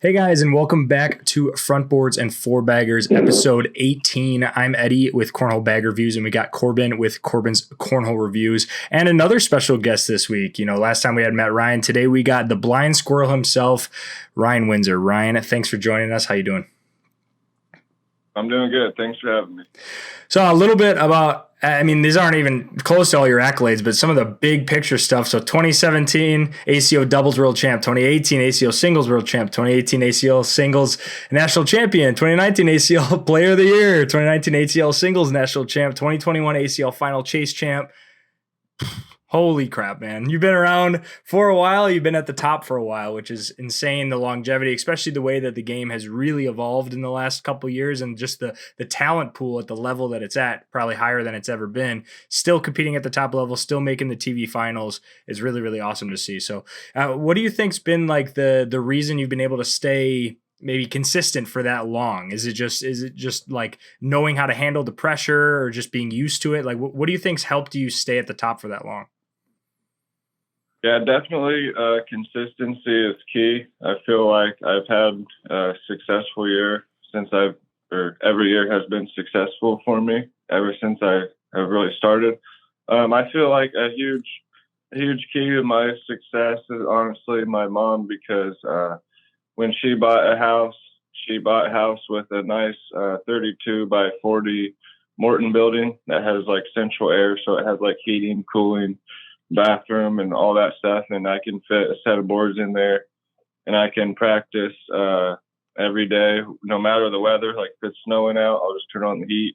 Hey guys, and welcome back to Front Boards and Four Baggers, episode 18. I'm Eddie with Cornhole Bag Reviews, and we got Corbin with Corbin's Cornhole Reviews, and another special guest this week. Last time we had met Ryan. Today we got the Blind Squirrel himself, Ryan Windsor. Ryan, thanks for joining us. How you doing? I'm doing good. Thanks for having me. So a little bit about, these aren't even close to all your accolades, but some of the big picture stuff. So 2017 ACO Doubles World Champ, 2018 ACO Singles World Champ, 2018 ACO Singles National Champion, 2019 ACL Player of the Year, 2019 ACL Singles National Champ, 2021 ACL Final Chase Champ. Holy crap, man. You've been around for a while. You've been at the top for a while, which is insane, the longevity, especially the way that the game has really evolved in the last couple of years, and just the talent pool at the level that it's at, probably higher than it's ever been. Still competing at the top level, still making the TV finals is really, really awesome to see. So what do you think's been like the reason you've been able to stay maybe consistent for that long? Is it just like knowing how to handle the pressure, or just being used to it? Like, what do you think's helped you stay at the top for that long? Yeah, definitely consistency is key. I feel like I've had a successful year every year has been successful for me ever since I have really started. I feel like a huge key to my success is honestly my mom, because when she bought a house with a nice 32 by 40 Morton building that has like central air, so it has like heating, cooling, bathroom and all that stuff, and I can fit a set of boards in there, and I can practice every day, no matter the weather. Like if it's snowing out, I'll just turn on the heat.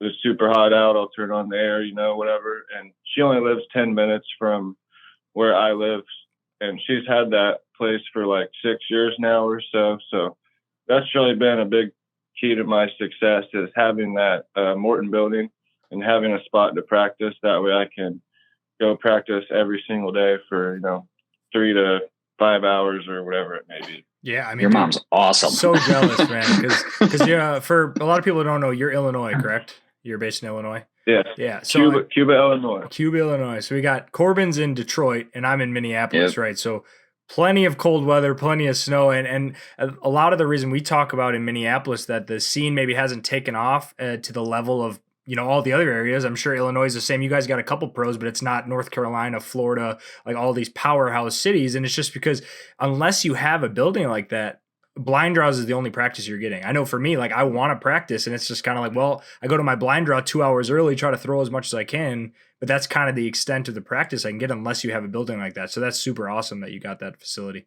If it's super hot out, I'll turn on the air, whatever. And she only lives 10 minutes from where I live, and she's had that place for like 6 years now or so. So that's really been a big key to my success, is having that Morton building and having a spot to practice. That way I can go practice every single day for 3 to 5 hours or whatever it may be. Yeah, your mom's awesome. So jealous, man. Because for a lot of people who don't know, you're Illinois, correct? You're based in Illinois. Yeah. So Cuba, Illinois. Cuba, Illinois. So we got Corbin's in Detroit, and I'm in Minneapolis, Yep. right? So plenty of cold weather, plenty of snow, and a lot of the reason we talk about in Minneapolis that the scene maybe hasn't taken off to the level of all the other areas. I'm sure Illinois is the same. You guys got a couple pros, but it's not North Carolina, Florida, like all these powerhouse cities. And it's just because unless you have a building like that, blind draws is the only practice you're getting. I know for me, like I want to practice, and it's just kind of like, well, I go to my blind draw 2 hours early, try to throw as much as I can, but that's kind of the extent of the practice I can get unless you have a building like that. So that's super awesome that you got that facility.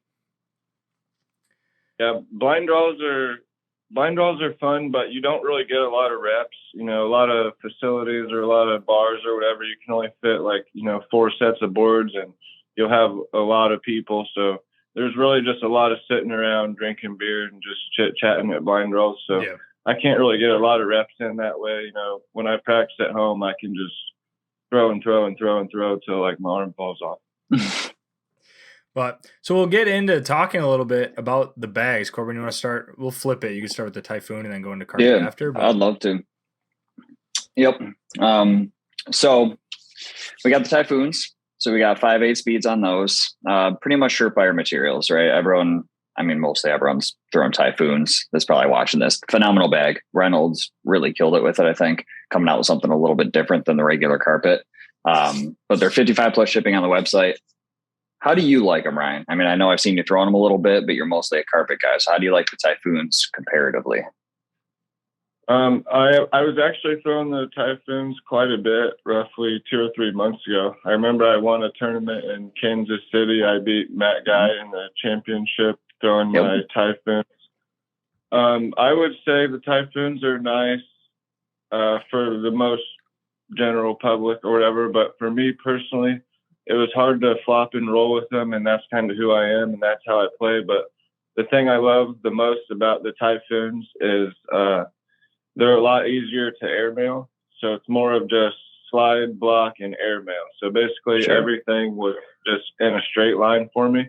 Yeah, blind draws are fun, but you don't really get a lot of reps. A lot of facilities or a lot of bars or whatever, you can only fit like 4 sets of boards, and you'll have a lot of people. So there's really just a lot of sitting around drinking beer and just chit chatting at blind draws. So yeah. I can't really get a lot of reps in that way. When I practice at home, I can just throw till like my arm falls off. But so we'll get into talking a little bit about the bags. Corbin, you want to start? We'll flip it. You can start with the Typhoon and then go into carpet after. But... I'd love to. Yep. So we got the Typhoons. So we got 5/8 speeds on those. Pretty much surefire materials, right? Mostly everyone's throwing Typhoons that's probably watching this. Phenomenal bag. Reynolds really killed it with it, I think, coming out with something a little bit different than the regular carpet. But they're 55 plus shipping on the website. How do you like them, Ryan? I know I've seen you throwing them a little bit, but you're mostly a carpet guy. So how do you like the Typhoons comparatively? I was actually throwing the Typhoons quite a bit, roughly 2 or 3 months ago. I remember I won a tournament in Kansas City. I beat Matt Guy in the championship throwing my Typhoons. I would say the Typhoons are nice for the most general public or whatever, but for me personally, it was hard to flop and roll with them, and that's kind of who I am, and that's how I play. But the thing I love the most about the Typhoons is they're a lot easier to airmail. So it's more of just slide, block, and airmail. So basically everything was just in a straight line for me.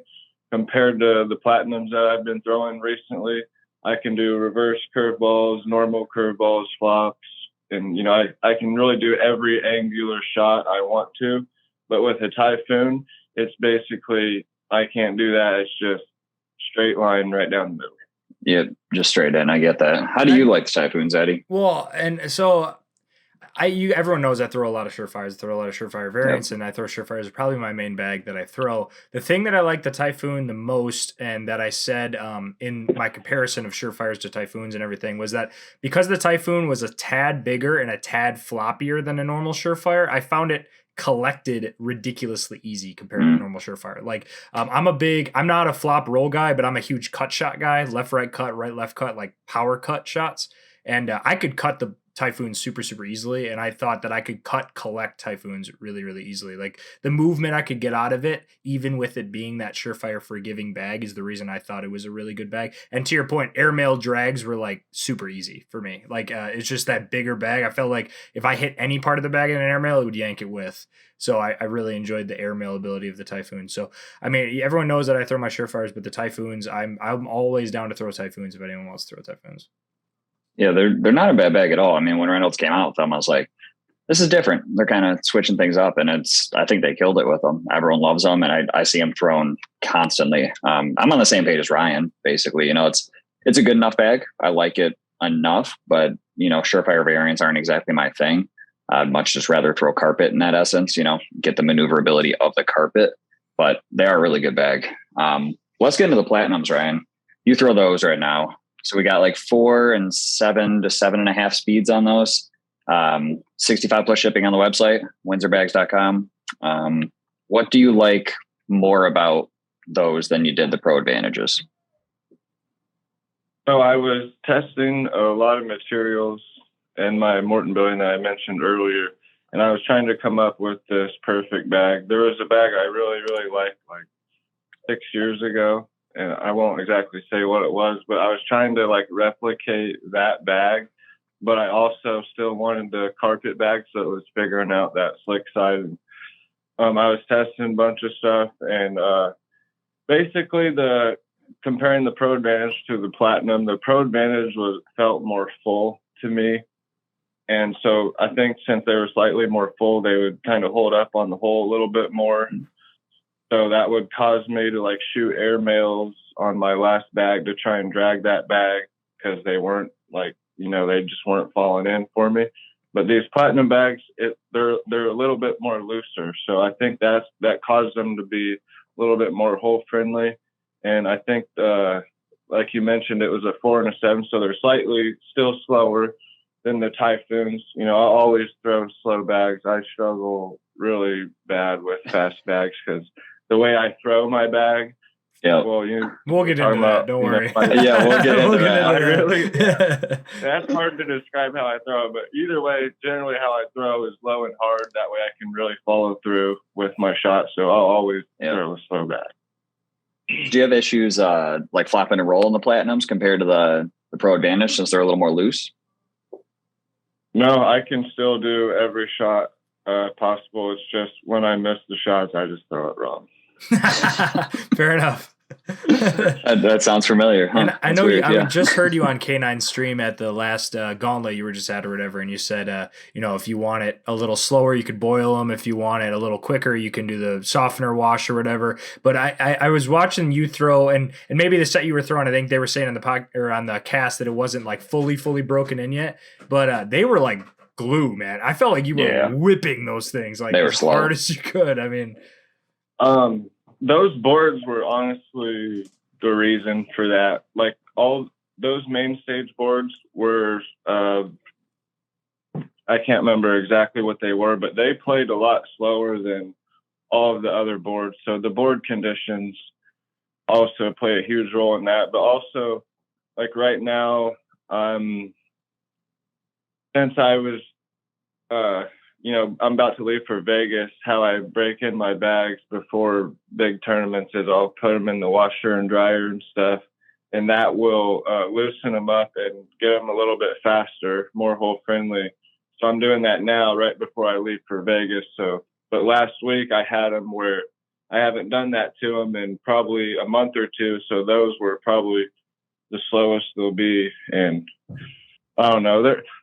Compared to the Platinums that I've been throwing recently, I can do reverse curveballs, normal curveballs, flops, and I can really do every angular shot I want to. But with a Typhoon, it's basically I can't do that. It's just straight line right down the middle. Yeah, just straight in. I get that. How do you like the Typhoons, Eddie? Well, and so everyone knows I throw a lot of Surefires, throw a lot of Surefire variants, and I throw Surefires are probably my main bag that I throw. The thing that I like the Typhoon the most, and that I said in my comparison of Surefires to Typhoons and everything, was that because the Typhoon was a tad bigger and a tad floppier than a normal Surefire, I found it collected ridiculously easy compared to a normal Surefire. Like I'm not a flop roll guy, but I'm a huge cut shot guy, left, right cut, right, left cut, like power cut shots. And I could cut the Typhoons super, super easily. And I thought that I could collect Typhoons really, really easily. Like the movement I could get out of it, even with it being that Surefire forgiving bag, is the reason I thought it was a really good bag. And to your point, airmail drags were like super easy for me. Like it's just that bigger bag. I felt like if I hit any part of the bag in an airmail, it would yank it with. So I really enjoyed the airmail ability of the Typhoon. So, I mean, everyone knows that I throw my Surefires, but the Typhoons, I'm always down to throw Typhoons if anyone wants to throw Typhoons. Yeah, they're not a bad bag at all. I mean, when Reynolds came out with them, I was like, this is different. They're kind of switching things up, and I think they killed it with them. Everyone loves them, and I see them thrown constantly. I'm on the same page as Ryan, basically. It's a good enough bag. I like it enough, but Surefire variants aren't exactly my thing. I'd much just rather throw carpet in that essence, get the maneuverability of the carpet, but they are a really good bag. Let's get into the Platinums, Ryan. You throw those right now. So we got like 4 and 7 to 7.5 speeds on those. 65 plus shipping on the website, windsorbags.com. What do you like more about those than you did the Pro Advantages? So I was testing a lot of materials in my Morton building that I mentioned earlier, and I was trying to come up with this perfect bag. There was a bag I really, really liked like 6 years ago, and I won't exactly say what it was, but I was trying to like replicate that bag, but I also still wanted the carpet bag, so it was figuring out that slick side. And, I was testing a bunch of stuff, and basically comparing the Pro Advantage to the Platinum, the Pro Advantage felt more full to me. And so I think since they were slightly more full, they would kind of hold up on the hole a little bit more. So that would cause me to like shoot airmails on my last bag to try and drag that bag because they weren't like, they just weren't falling in for me. But these Platinum bags, they're a little bit more looser. So I think that caused them to be a little bit more hole friendly. And I think, like you mentioned, it was a 4 and a 7. So they're slightly still slower than the Typhoons. I always throw slow bags. I struggle really bad with fast bags because the way I throw my bag. Yeah. Well, we'll get into that. Don't worry. Yeah, we'll get into that. That's hard to describe how I throw, but either way, generally how I throw is low and hard. That way I can really follow through with my shot. So I'll always throw a slow bag. Do you have issues like flopping and roll in the Platinums compared to the Pro Advantage since they're a little more loose? No, I can still do every shot possible. It's just when I miss the shots, I just throw it wrong. Fair enough. That sounds familiar. Huh? And I know I just heard you on K9 stream at the last gauntlet you were just at or whatever, and you said, if you want it a little slower, you could boil them. If you want it a little quicker, you can do the softener wash or whatever. But I was watching you throw, and maybe the set you were throwing, I think they were saying on the cast that it wasn't like fully broken in yet, but they were like glue, man. I felt like you were whipping those things like as hard as you could. I mean, those boards were honestly the reason for that. Like all those main stage boards were, I can't remember exactly what they were, but they played a lot slower than all of the other boards. So the board conditions also play a huge role in that. But also, like right now, since I was, I'm about to leave for Vegas, how I break in my bags before big tournaments is I'll put them in the washer and dryer and stuff, and that will loosen them up and get them a little bit faster, more hole friendly. So I'm doing that now right before I leave for Vegas. But last week I had them where I haven't done that to them in probably a month or two. So those were probably the slowest they'll be. And I don't know,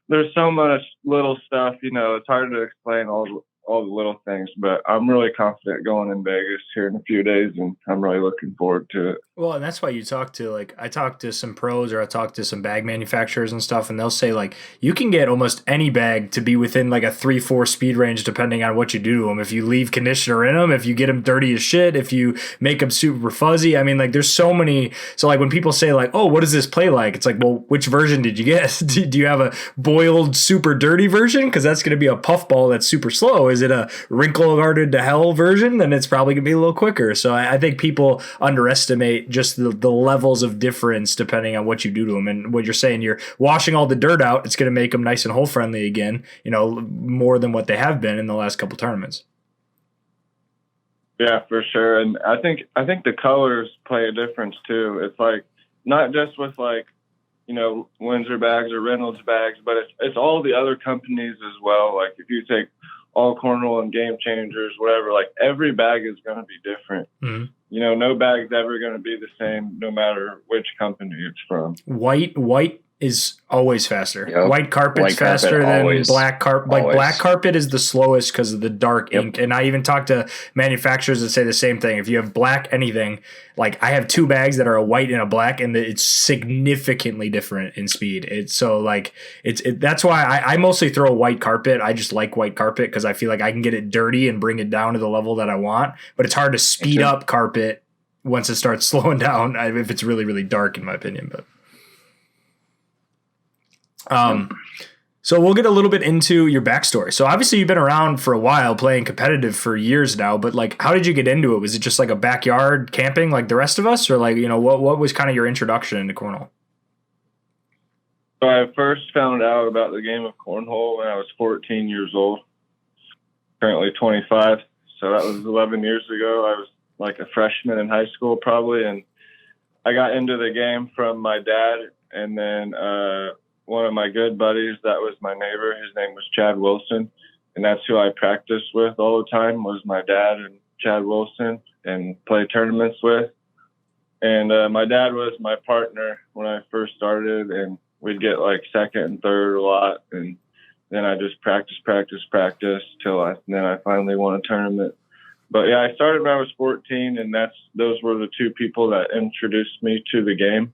there's so much little stuff, it's hard to explain all all the little things. But I'm really confident going in Vegas here in a few days, and I'm really looking forward to it. Well, and that's why you talk to, like, I talk to some pros or I talk to some bag manufacturers and stuff, and they'll say, like, you can get almost any bag to be within like a 3-4 speed range depending on what you do to them. If you leave conditioner in them, if you get them dirty as shit, if you make them super fuzzy. I mean, like, there's so many. So, like, when people say, like, oh, what does this play like? It's like, well, which version did you get? Do you have a boiled super dirty version? Because that's going to be a puffball that's super slow. Is it a wrinkle guarded to hell version? Then it's probably going to be a little quicker. So I think people underestimate just the levels of difference depending on what you do to them. And what you're saying, you're washing all the dirt out, it's going to make them nice and hole friendly again, you know, more than what they have been in the last couple tournaments. Yeah, for sure. And I think the colors play a difference too. It's like not just with, like, you know, Windsor Bags or Reynolds Bags, but it's all the other companies as well. Like if you take all Cornhole and Game Changers, whatever, like every bag is going to be different. Mm-hmm. You know, no bag's ever going to be the same no matter which company it's from. White is always faster. Yep. White carpet's faster than black carpet. Like black carpet is the slowest because of the dark ink. And I even talk to manufacturers that say the same thing. If you have black anything, like I have 2 bags that are a white and a black, and it's significantly different in speed. It's so like that's why I mostly throw a white carpet. I just like white carpet because I feel like I can get it dirty and bring it down to the level that I want. But it's hard to speed up carpet once it starts slowing down if it's really, really dark, in my opinion. But so we'll get a little bit into your backstory. So obviously you've been around for a while, playing competitive for years now, but like, how did you get into it? Was it just like a backyard camping like the rest of us, or like, you know, what was kind of your introduction into cornhole? So I first found out about the game of cornhole when I was 14 years old, currently 25. So that was 11 years ago. I was like a freshman in high school probably. And I got into the game from my dad, and then, one of my good buddies that was my neighbor, his name was Chad Wilson, and that's who I practiced with all the time, was my dad and Chad Wilson, and play tournaments with. And my dad was my partner when I first started, and we'd get like second and third a lot, and then I just practice till then I finally won a tournament. But yeah, I started when I was 14, and those were the 2 people that introduced me to the game.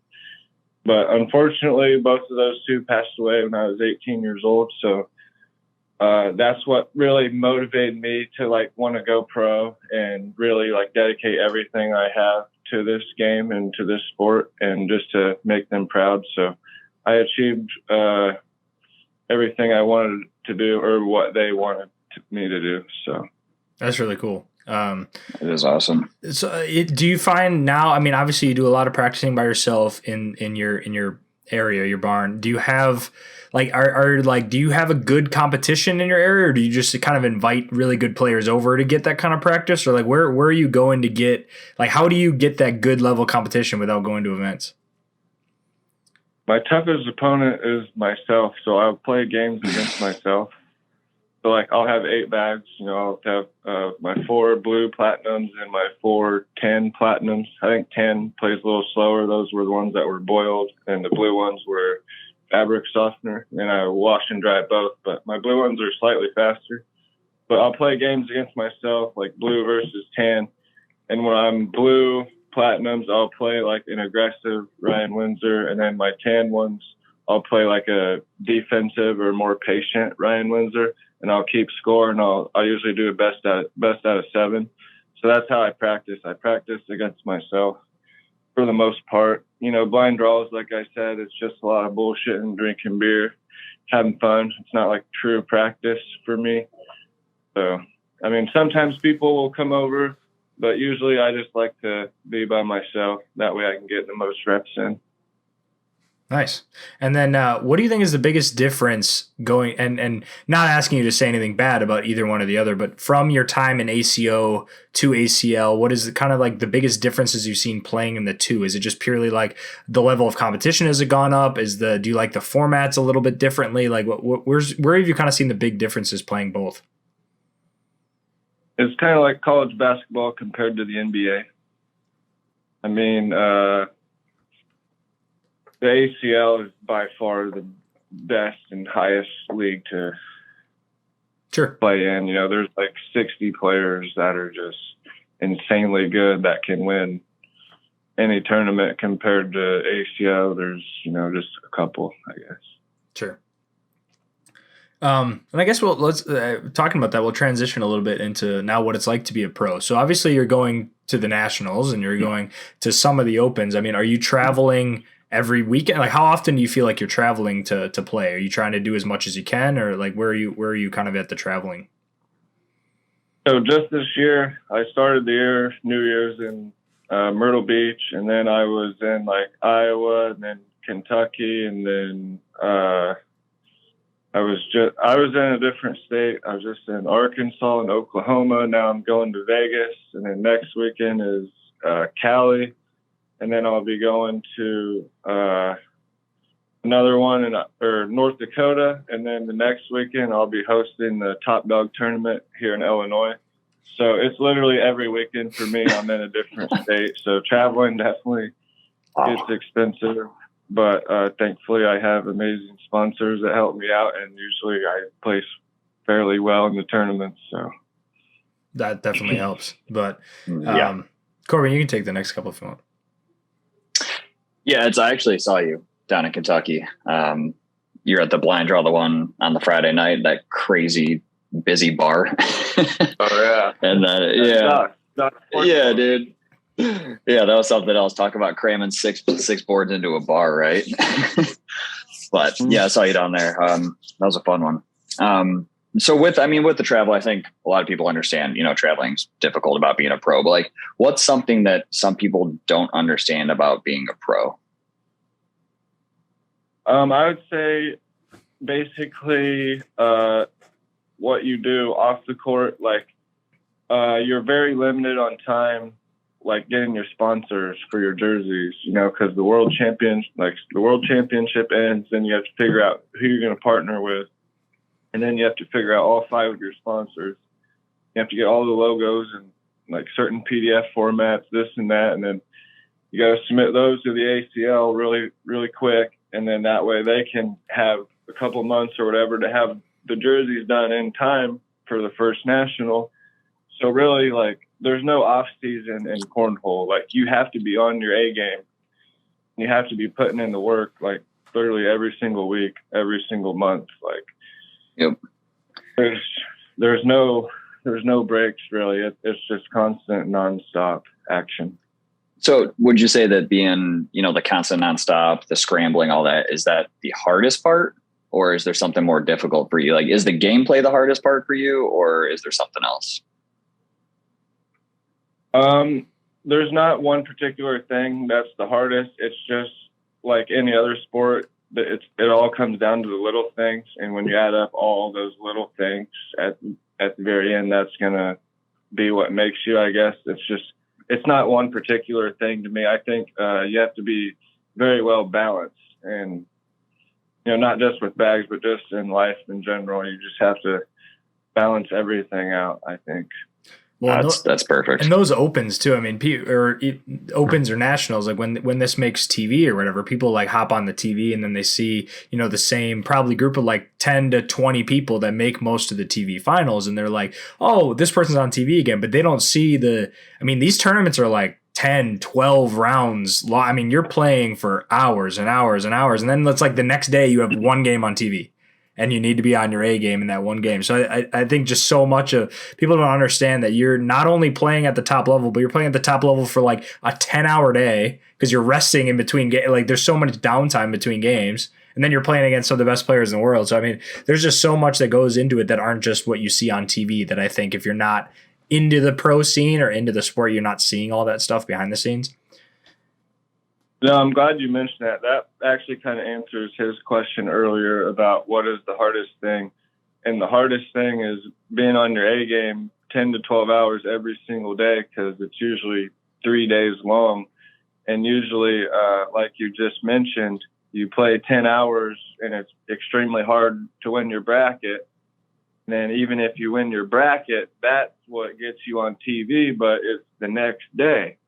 But unfortunately, both of those 2 passed away when I was 18 years old. So that's what really motivated me to like want to go pro and really like dedicate everything I have to this game and to this sport, and just to make them proud. So I achieved everything I wanted to do, or what they wanted me to do. So that's really cool. It is awesome. So do you find now, I mean, obviously you do a lot of practicing by yourself in your area, your barn. Do you have like, do you have a good competition in your area, or do you just kind of invite really good players over to get that kind of practice? Or like, where are you going to get, like, how do you get that good level competition without going to events? My toughest opponent is myself. So I'll play games against myself. So, like, I'll have 8 bags. You know, I'll have my 4 blue platinums and my 4 tan platinums. I think tan plays a little slower. Those were the ones that were boiled, and the blue ones were fabric softener. And I wash and dry both, but my blue ones are slightly faster. But I'll play games against myself, like blue versus tan. And when I'm blue platinums, I'll play like an aggressive Ryan Windsor, and then my tan ones, I'll play like a defensive or more patient Ryan Windsor. And I'll keep score, and I'll usually do a best out of 7. So that's how I practice. I practice against myself for the most part. You know, blind draws, like I said, it's just a lot of bullshit and drinking beer, having fun. It's not like true practice for me. So, I mean, sometimes people will come over, but usually I just like to be by myself. That way I can get the most reps in. Nice. And then what do you think is the biggest difference going, and not asking you to say anything bad about either one or the other, but from your time in ACO to ACL, what is kind of like the biggest differences you've seen playing in the 2? Is it just purely like the level of competition has it gone up? Do you like the formats a little bit differently? Like where have you kind of seen the big differences playing both? It's kind of like college basketball compared to the NBA. I mean, the ACL is by far the best and highest league to Sure. play in. You know, there's like 60 players that are just insanely good that can win any tournament compared to ACO. There's, you know, just a couple, I guess. Sure. And I guess let's talking about that, we'll transition a little bit into now what it's like to be a pro. So obviously you're going to the nationals and you're going to some of the opens. I mean, are you traveling every weekend? Like, how often do you feel like you're traveling to play? Are you trying to do as much as you can, or like where are you kind of at the traveling? So just this year, I started the year, New Year's in Myrtle Beach, and then I was in like Iowa and then Kentucky, and then I was in a different state. I was just in Arkansas and Oklahoma. Now I'm going to Vegas, and then next weekend is Cali, and then I'll be going to another one in North Dakota, and then the next weekend I'll be hosting the Top Dog tournament here in Illinois. So it's literally every weekend for me. I'm in a different state, so traveling definitely gets expensive. But thankfully, I have amazing sponsors that help me out, and usually I place fairly well in the tournaments. So that definitely helps. But Corbin, you can take the next couple if you want. Yeah, I actually saw you down in Kentucky. You're at the blind draw, the one on the Friday night, that crazy busy bar. Oh yeah, and yeah, dude. Yeah, that was something else. Talk about cramming six boards into a bar, right? But yeah, I saw you down there. That was a fun one. So with the travel, I think a lot of people understand, you know, traveling's difficult about being a pro, but like, what's something that some people don't understand about being a pro? I would say basically what you do off the court, like you're very limited on time, like getting your sponsors for your jerseys, you know, because the world championship ends, then you have to figure out who you're going to partner with, and then you have to figure out all 5 of your sponsors. You have to get all the logos and like certain PDF formats, this and that, and then you got to submit those to the ACL really, really quick, and then that way they can have a couple months or whatever to have the jerseys done in time for the first national. So really, like, there's no off season in cornhole. Like, you have to be on your A game. You have to be putting in the work, like, literally every single week, every single month. Like, yep. There's no breaks really. It's just constant nonstop action. So would you say that being, you know, the constant nonstop, the scrambling, all that, is that the hardest part, or is there something more difficult for you? Like, is the gameplay the hardest part for you, or is there something else? There's not one particular thing that's the hardest. It's just like any other sport. It all comes down to the little things, and when you add up all those little things at the very end, that's gonna be what makes you, I guess. It's not one particular thing to me. I think you have to be very well balanced, and you know, not just with bags, but just in life in general. You just have to balance everything out, I think. Well, that's perfect. And those opens too. I mean, opens or nationals, like when this makes TV or whatever, people like hop on the TV and then they see, you know, the same probably group of like 10 to 20 people that make most of the TV finals. And they're like, oh, this person's on TV again, but they don't see these tournaments are like 10, 12 rounds. I mean, you're playing for hours and hours and hours. And then it's like the next day you have one game on TV. And you need to be on your A game in that one game. So I think just so much of people don't understand that you're not only playing at the top level, but you're playing at the top level for like a 10-hour day because you're resting in between games. Like, there's so much downtime between games. And then you're playing against some of the best players in the world. So, I mean, there's just so much that goes into it that aren't just what you see on TV, that I think if you're not into the pro scene or into the sport, you're not seeing all that stuff behind the scenes. No, I'm glad you mentioned that. That actually kind of answers his question earlier about what is the hardest thing. And the hardest thing is being on your A game 10 to 12 hours every single day, because it's usually 3 days long. And usually, like you just mentioned, you play 10 hours and it's extremely hard to win your bracket. And then even if you win your bracket, that's what gets you on TV, but it's the next day.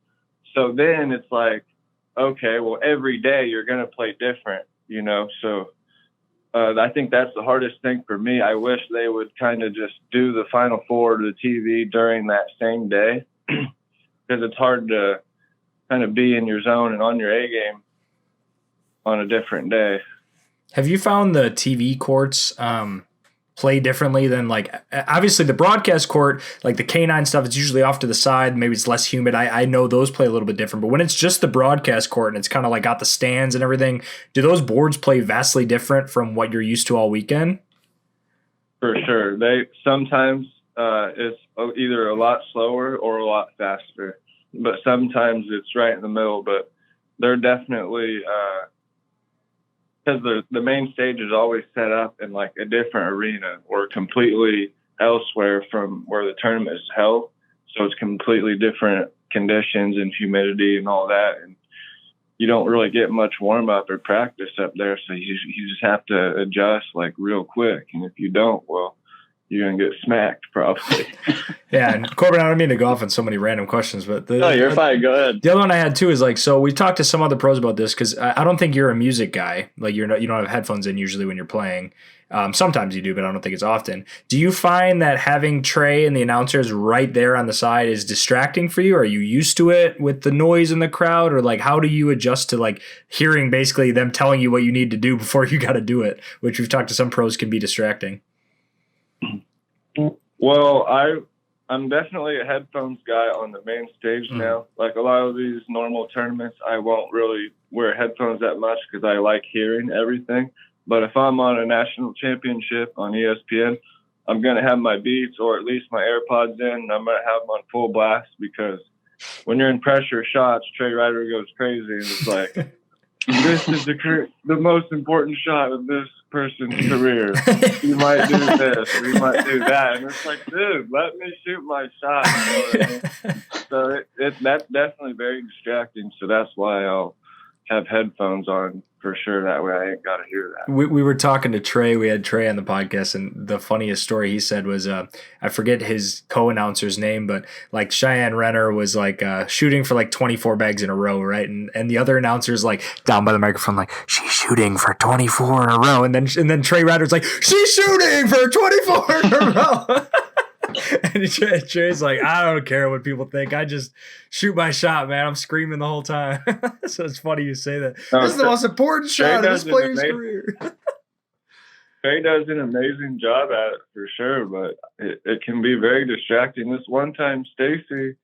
So then it's like, okay, well, every day you're going to play different, you know? So I think that's the hardest thing for me. I wish they would kind of just do the Final Four to the TV during that same day, because it's hard to kind of be in your zone and on your A game on a different day. Have you found the TV courts play differently than, like, obviously the broadcast court, like the K9 stuff, it's usually off to the side. Maybe it's less humid. I know those play a little bit different, but when it's just the broadcast court and it's kind of like got the stands and everything, do those boards play vastly different from what you're used to all weekend? For sure. They sometimes it's either a lot slower or a lot faster, but sometimes it's right in the middle. But they're definitely because the main stage is always set up in like a different arena or completely elsewhere from where the tournament is held. So it's completely different conditions and humidity and all that. And you don't really get much warm up or practice up there. So you just have to adjust like real quick. And if you don't, well, you're going to get smacked probably. Yeah. And Corbin, I don't mean to go off on so many random questions, but no, you're fine. Go ahead. The other one I had too is like, so we talked to some other pros about this, because I don't think you're a music guy. Like you don't have headphones in usually when you're playing. Sometimes you do, but I don't think it's often. Do you find that having Trey and the announcers right there on the side is distracting for you? Are you used to it with the noise in the crowd, or like how do you adjust to like hearing basically them telling you what you need to do before you got to do it, which we've talked to some pros can be distracting? Well, I'm definitely a headphones guy on the main stage now. Like a lot of these normal tournaments, I won't really wear headphones that much because I like hearing everything. But if I'm on a national championship on ESPN, I'm going to have my Beats or at least my AirPods in, and I'm going to have them on full blast, because when you're in pressure shots, Trey Ryder goes crazy and it's like, this is the most important shot of this person's career. You might do this, or you might do that. And it's like, dude, let me shoot my shot. You know what I mean? So that's definitely very distracting. So that's why I'll have headphones on for sure. That way I ain't got to hear that. We were talking to Trey. We had Trey on the podcast, and the funniest story he said was, I forget his co-announcer's name, but like Cheyenne Renner was like shooting for like 24 bags in a row, right? And the other announcer's like down by the microphone, like, she's shooting for 24 in a row. And then Trey Ryder's like, she's shooting for 24 in a row. And Trey's like, I don't care what people think. I just shoot my shot, man. I'm screaming the whole time. So it's funny you say that. This is the most important shot of this player's career. Trey does an amazing job at it for sure, but it can be very distracting. This one time, Stacy,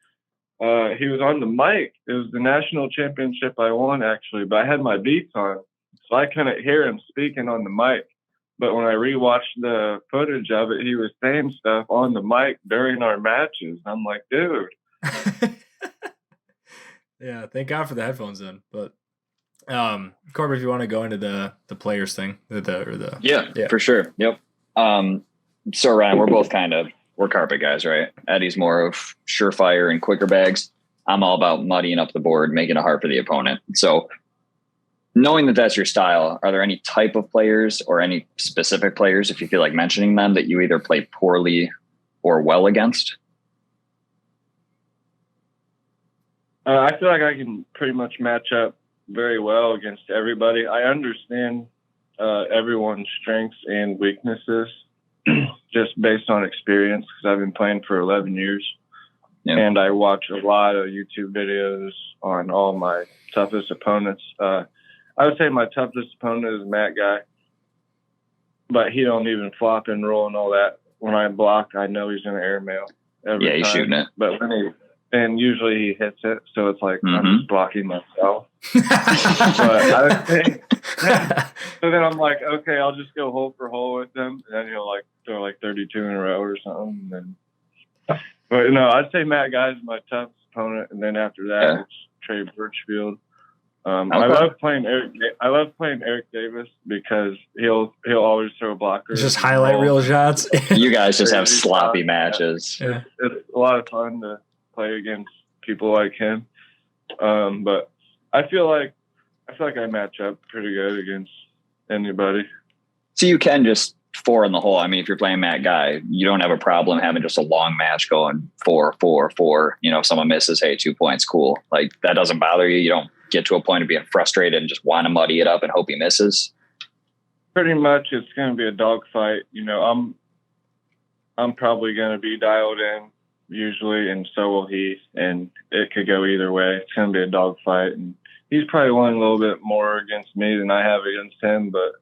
he was on the mic. It was the national championship I won, actually, but I had my Beats on, so I couldn't hear him speaking on the mic. But when I rewatched the footage of it, he was saying stuff on the mic during our matches. I'm like, dude. Yeah, thank God for the headphones then. But Corbin, if you want to go into the players thing, yeah, for sure. Yep. So Ryan, we're carpet guys, right? Eddie's more of surefire and quicker bags. I'm all about muddying up the board, making it hard for the opponent. So knowing that that's your style, are there any type of players or any specific players, if you feel like mentioning them, that you either play poorly or well against? I feel like I can pretty much match up very well against everybody. I understand everyone's strengths and weaknesses just based on experience, because I've been playing for 11 years. Yep. And I watch a lot of YouTube videos on all my toughest opponents. I would say my toughest opponent is Matt Guy, but he don't even flop and roll and all that. When I block, I know he's going to airmail every time. He's shooting it. But and usually he hits it, so it's like I'm just blocking myself. But I would say, so then I'm like, okay, I'll just go hole for hole with them, and then he'll like throw like 32 in a row or something. But no, I'd say Matt Guy's my toughest opponent, and then after that it's Trey Birchfield. I love playing Eric Davis because he'll always throw blockers. Just highlight reel shots. You guys just have sloppy matches. Yeah. It's a lot of fun to play against people like him. But I feel like I match up pretty good against anybody. So you can just 4 in the hole. I mean, if you're playing Matt Guy, you don't have a problem having just a long match going 4, 4, 4. You know, if someone misses, hey, 2 points, cool. Like that doesn't bother you. You don't get to a point of being frustrated and just want to muddy it up and hope he misses. Pretty much, it's going to be a dogfight. You know, I'm probably going to be dialed in usually, and so will he. And it could go either way. It's going to be a dogfight, and he's probably won a little bit more against me than I have against him. But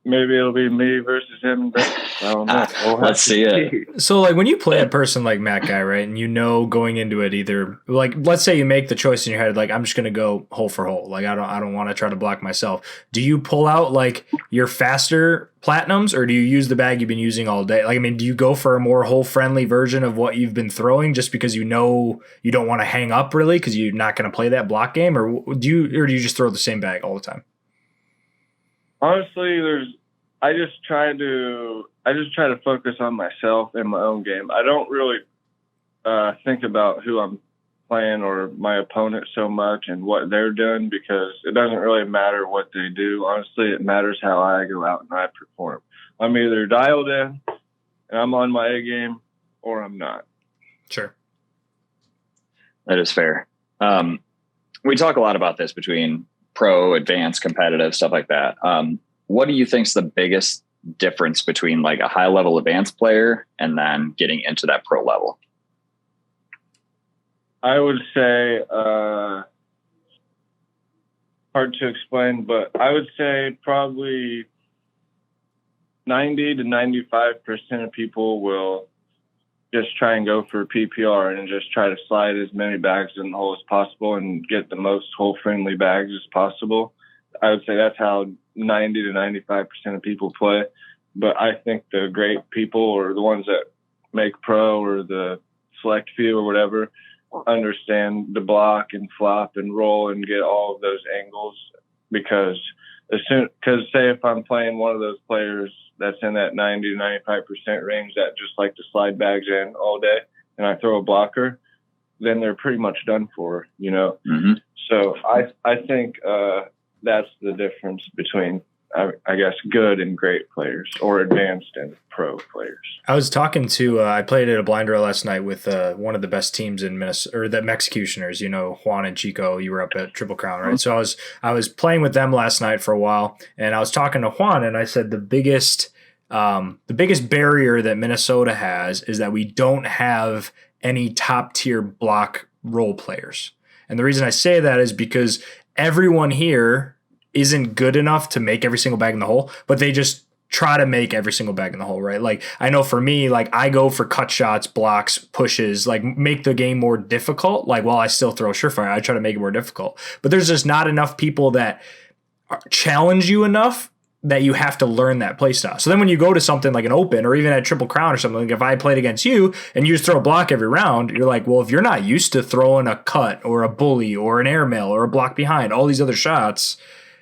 maybe it'll be me versus him. I don't know. Let's see it. So, like, when you play a person like Matt Guy, right, and you know going into it either, like, let's say you make the choice in your head, like, I'm just going to go hole for hole. Like, I don't want to try to block myself. Do you pull out, like, your faster platinums, or do you use the bag you've been using all day? Like, I mean, do you go for a more hole-friendly version of what you've been throwing just because you know you don't want to hang up, really, because you're not going to play that block game? Or do you just throw the same bag all the time? Honestly, I just try to focus on myself and my own game. I don't really think about who I'm playing or my opponent so much and what they're doing, because it doesn't really matter what they do. Honestly, it matters how I go out and I perform. I'm either dialed in and I'm on my A game, or I'm not. Sure. That is fair. We talk a lot about this between pro, advanced, competitive, stuff like that. What do you think is the biggest difference between like a high level advanced player and then getting into that pro level? I would say, hard to explain, but I would say probably 90 to 95% of people will just try and go for PPR and just try to slide as many bags in the hole as possible and get the most hole-friendly bags as possible. I would say that's how 90 to 95% of people play. But I think the great people, or the ones that make pro, or the select few or whatever, understand the block and flop and roll and get all of those angles, because say if I'm playing one of those players that's in that 90 to 95% range that just like to slide bags in all day, and I throw a blocker, then they're pretty much done for, you know? Mm-hmm. So I think that's the difference between, I guess, good and great players, or advanced and pro players. I was talking to, I played at a blind draw last night with one of the best teams in Minnesota, or the Executioners, you know, Juan and Chico. You were up at Triple Crown, right? Mm-hmm. So I was playing with them last night for a while, and I was talking to Juan, and I said the biggest barrier that Minnesota has is that we don't have any top tier block role players. And the reason I say that is because everyone here isn't good enough to make every single bag in the hole, but they just try to make every single bag in the hole, right? Like, I know for me, like, I go for cut shots, blocks, pushes, like, make the game more difficult. Like, while I still throw surefire, I try to make it more difficult. But there's just not enough people that challenge you enough that you have to learn that play style. So then when you go to something like an open, or even at Triple Crown or something, like if I played against you and you just throw a block every round, you're like, well, if you're not used to throwing a cut or a bully or an airmail or a block behind, all these other shots,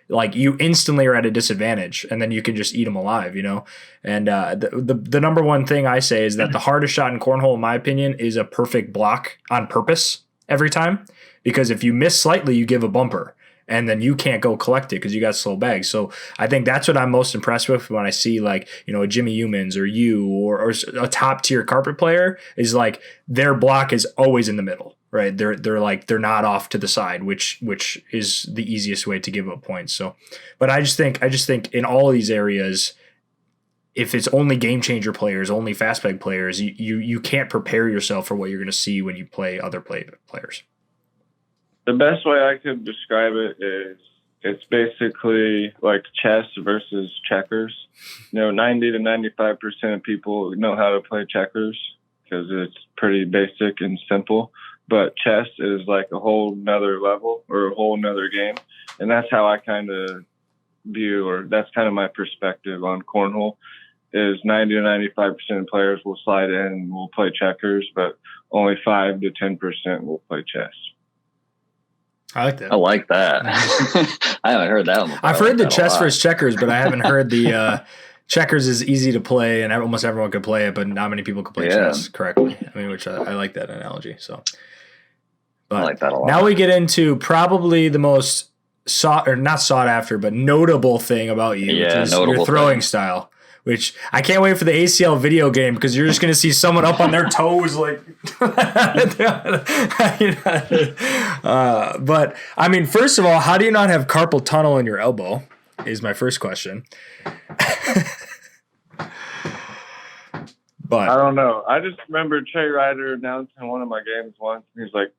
like, you instantly are at a disadvantage, and then you can just eat them alive, you know? And the number one thing I say is that the hardest shot in cornhole, in my opinion, is a perfect block on purpose every time, because if you miss slightly, you give a bumper, and then you can't go collect it because you got slow bags. So I think that's what I'm most impressed with when I see, like, you know, a Jimmy Humans or you or a top tier carpet player, is like their block is always in the middle, right? They're not off to the side, which is the easiest way to give up points. So, but I just think in all of these areas, if it's only game changer players, only fast bag players, you can't prepare yourself for what you're going to see when you play other players. The best way I could describe it is it's basically like chess versus checkers. You know, 90 to 95% of people know how to play checkers because it's pretty basic and simple. But chess is like a whole nother level, or a whole nother game. And that's how I kind of view, or that's kind of my perspective on cornhole, is 90 to 95% of players will slide in and will play checkers, but only 5 to 10% will play chess. I like that. I like that. I haven't heard that one before. I've heard the chess versus checkers, but I haven't heard the checkers is easy to play and almost everyone can play it, but not many people can play chess correctly. I mean, which I like that analogy. So, but I like that a lot. Now we get into probably the most not sought after, but notable thing about you, which is your throwing style. Which I can't wait for the ACL video game, because you're just going to see someone up on their toes, like. But I mean, first of all, how do you not have carpal tunnel in your elbow? is my first question. But I don't know. I just remember Trey Ryder announcing one of my games once. He's like,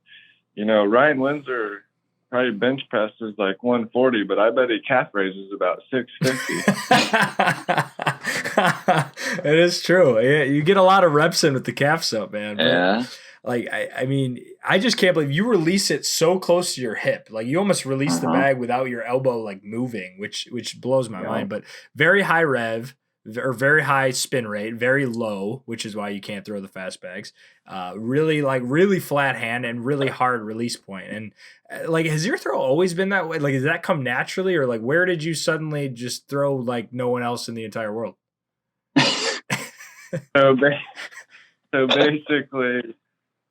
Ryan Windsor probably bench presses like 140, but I bet he calf raises about 650. It is true. Yeah, you get a lot of reps in with the calves up, man. But Yeah. like, I mean, I just can't believe you release it so close to your hip. Like you almost release the bag without your elbow like moving, which blows my mind. But very high rev or very high spin rate, very low, which is why you can't throw the fast bags. Really flat hand and really hard release point. And like, has your throw always been that way? Like, does that come naturally, or like, where did you suddenly just throw like no one else in the entire world? So basically,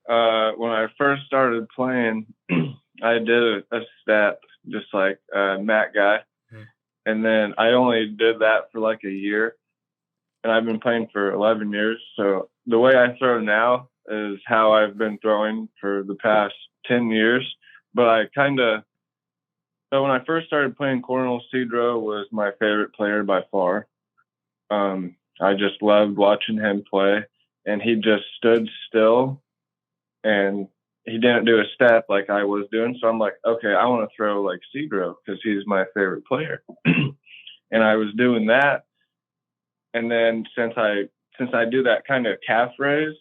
when I first started playing, I did a stat just like Matt guy, and then I only did that for like a year, and I've been playing for 11 years. So the way I throw now is how I've been throwing for the past 10 years. But so when I first started playing cornhole, Cedro was my favorite player by far. I just loved watching him play, and he just stood still and he didn't do a step like I was doing. So I'm like, okay, I want to throw like Cedro because he's my favorite player. And I was doing that. And then since I do that kind of calf raise,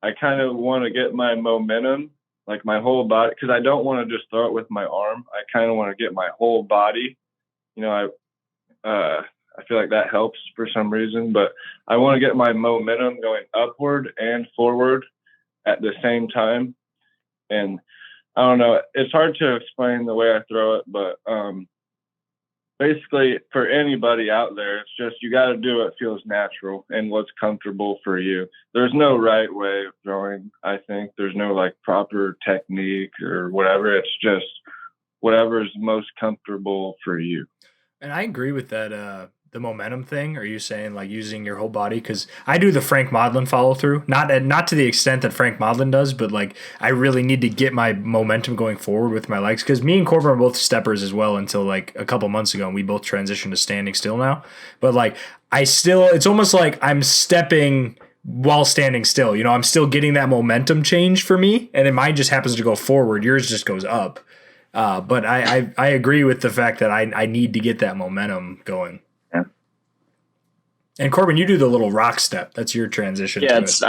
I kind of want to get my momentum, like my whole body, because I don't want to just throw it with my arm. I kind of want to get my whole body. I feel like that helps for some reason, but I want to get my momentum going upward and forward at the same time. And I don't know, it's hard to explain the way I throw it, but basically for anybody out there, it's just you got to do what feels natural and what's comfortable for you. There's no right way of throwing. I think there's no like proper technique or whatever. It's just whatever's most comfortable for you. And I agree with that. The momentum thing. Are you saying like using your whole body? Because I do the Frank Modlin follow through, not to the extent that Frank Modlin does, but like I really need to get my momentum going forward with my legs. Because me and Corbin are both steppers as well until like a couple months ago, and we both transitioned to standing still now. But like it's almost like I'm stepping while standing still. I'm still getting that momentum change for me, and then mine just happens to go forward. Yours just goes up. But I agree with the fact that I need to get that momentum going. And Corbin, you do the little rock step. That's your transition. Yeah, it's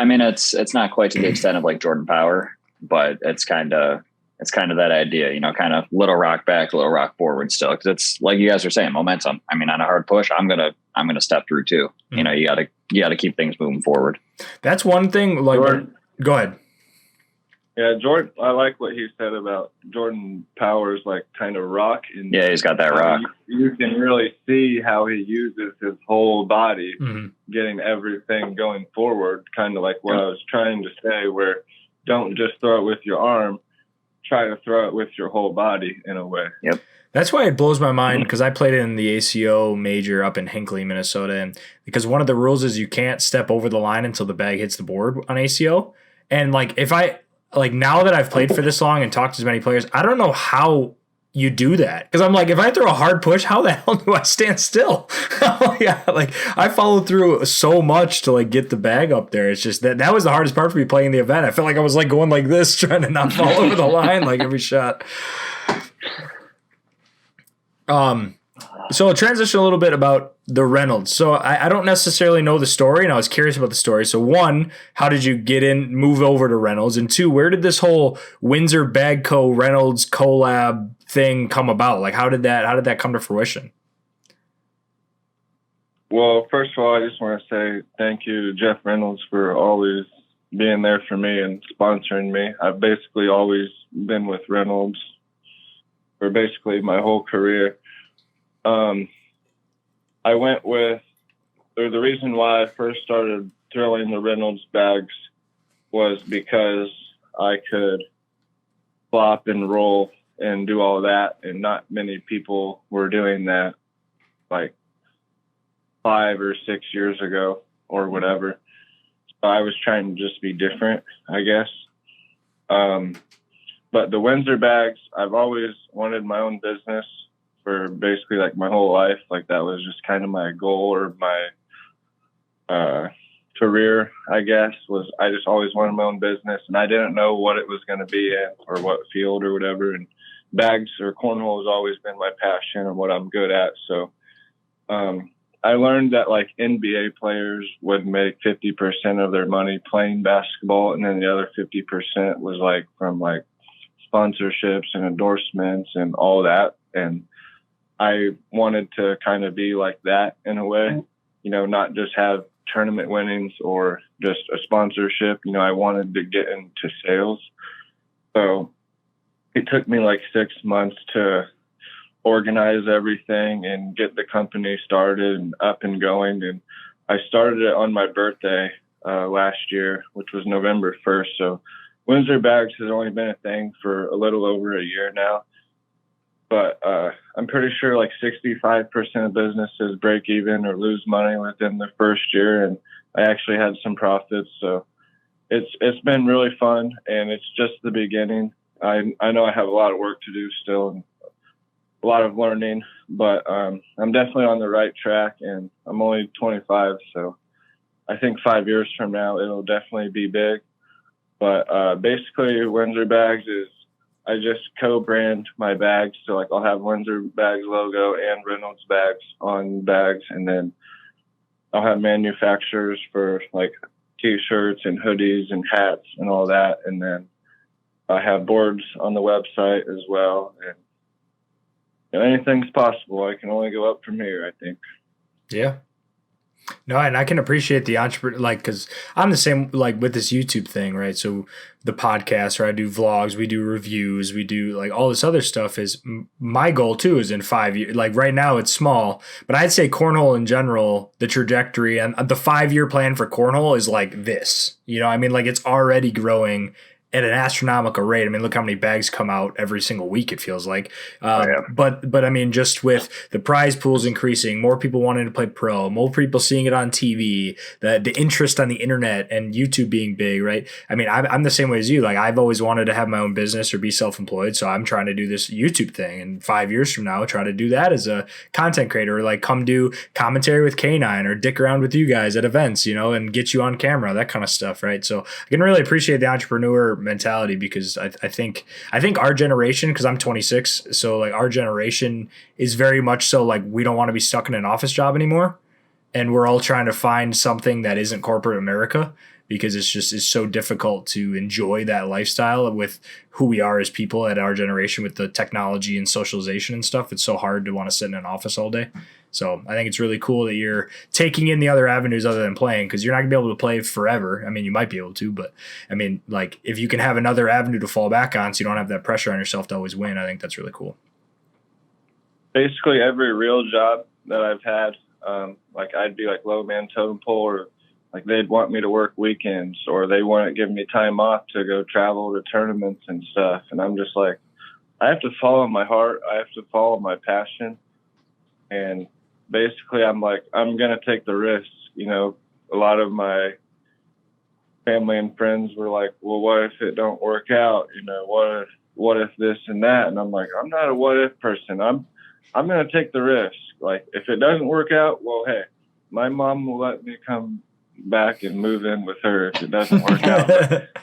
not quite to the extent of like Jordan Power, but it's kind of that idea, kind of little rock back, little rock forward still. Because it's like you guys are saying, momentum. I mean, on a hard push, I'm gonna step through too. Mm-hmm. You gotta keep things moving forward. That's one thing. Like, go ahead. Yeah, Jordan. I like what he said about Jordan Power's like kind of rock. And yeah, he's got that rock. You can really see how he uses his whole body, getting everything going forward. Kind of like what I was trying to say, where don't just throw it with your arm, try to throw it with your whole body in a way. Yep. That's why it blows my mind, because I played in the ACO Major up in Hinckley, Minnesota, and because one of the rules is you can't step over the line until the bag hits the board on ACO. And like now that I've played for this long and talked to as many players, I don't know how you do that. Because I'm like, if I throw a hard push, how the hell do I stand still? I followed through so much to like get the bag up there. It's just that was the hardest part for me playing the event. I felt like I was like going like this, trying to not fall over the line like every shot. So I'll transition a little bit about the Reynolds. So I don't necessarily know the story, and I was curious about the story. So one, how did you move over to Reynolds? And two, where did this whole Windsor Bag Co. Reynolds collab thing come about? Like, how did that come to fruition? Well, first of all, I just want to say thank you to Jeff Reynolds for always being there for me and sponsoring me. I've basically always been with Reynolds for basically my whole career. The reason why I first started throwing the Reynolds bags was because I could flop and roll and do all that, and not many people were doing that like 5 or 6 years ago or whatever. So I was trying to just be different, I guess. But the Windsor bags, I've always wanted my own business for basically like my whole life. Like that was just kind of my goal or my career, I guess, was I just always wanted my own business, and I didn't know what it was going to be in or what field or whatever. And bags or cornhole has always been my passion and what I'm good at. So I learned that like NBA players would make 50% of their money playing basketball, and then the other 50% was like from like sponsorships and endorsements and all that. And I wanted to kind of be like that in a way, you know, not just have tournament winnings or just a sponsorship. You know, I wanted to get into sales. So it took me like 6 months to organize everything and get the company started and up and going. And I started it on my birthday last year, which was November 1st. So Windsor Bags has only been a thing for a little over a year now. But I'm pretty sure like 65% of businesses break even or lose money within the first year. And I actually had some profits. So it's been really fun, and it's just the beginning. I know I have a lot of work to do still and a lot of learning, but I'm definitely on the right track, and I'm only 25. So I think 5 years from now, it'll definitely be big. But basically Windsor Bags is, I just co-brand my bags. So like I'll have Windsor Bags logo and Reynolds bags on bags. And then I'll have manufacturers for like t-shirts and hoodies and hats and all that. And then I have boards on the website as well. And you know, anything's possible. I can only go up from here, I think. Yeah. No, and I can appreciate the entrepreneur, like, because I'm the same, like, with this YouTube thing, right? So the podcast, where I do vlogs, we do reviews, we do, like, all this other stuff is my goal, too, is in 5 years. Like, right now it's small, but I'd say cornhole in general, the trajectory and the 5-year plan for cornhole is like this. You know, I mean, like, it's already growing at an astronomical rate. I mean, look how many bags come out every single week, it feels like. But I mean, just with the prize pools increasing, more people wanting to play pro, more people seeing it on TV, the interest on the internet and YouTube being big, right? I mean, I'm the same way as you. Like, I've always wanted to have my own business or be self-employed. So I'm trying to do this YouTube thing. And 5 years from now, try to do that as a content creator, or like come do commentary with K9 or dick around with you guys at events, you know, and get you on camera, that kind of stuff, right? So I can really appreciate the entrepreneur mentality, because I think our generation, because I'm 26, so like our generation is very much so like we don't want to be stuck in an office job anymore, and we're all trying to find something that isn't corporate America, because it's so difficult to enjoy that lifestyle with who we are as people at our generation with the technology and socialization and stuff. It's so hard to want to sit in an office all day. So I think it's really cool that you're taking in the other avenues other than playing, because you're not gonna be able to play forever. I mean, you might be able to, but I mean, like, if you can have another avenue to fall back on so you don't have that pressure on yourself to always win, I think that's really cool. Basically every real job that I've had, like I'd be like low man totem pole, or like they'd want me to work weekends, or they wouldn't give me time off to go travel to tournaments and stuff. And I'm just like, I have to follow my heart. I have to follow my passion. And basically I'm like, I'm going to take the risks. You know, a lot of my family and friends were like, well, what if it don't work out? You know, what if this and that? And I'm like, I'm not a what if person. I'm going to take the risk. Like, if it doesn't work out, well, hey, my mom will let me come back and move in with her if it doesn't work out.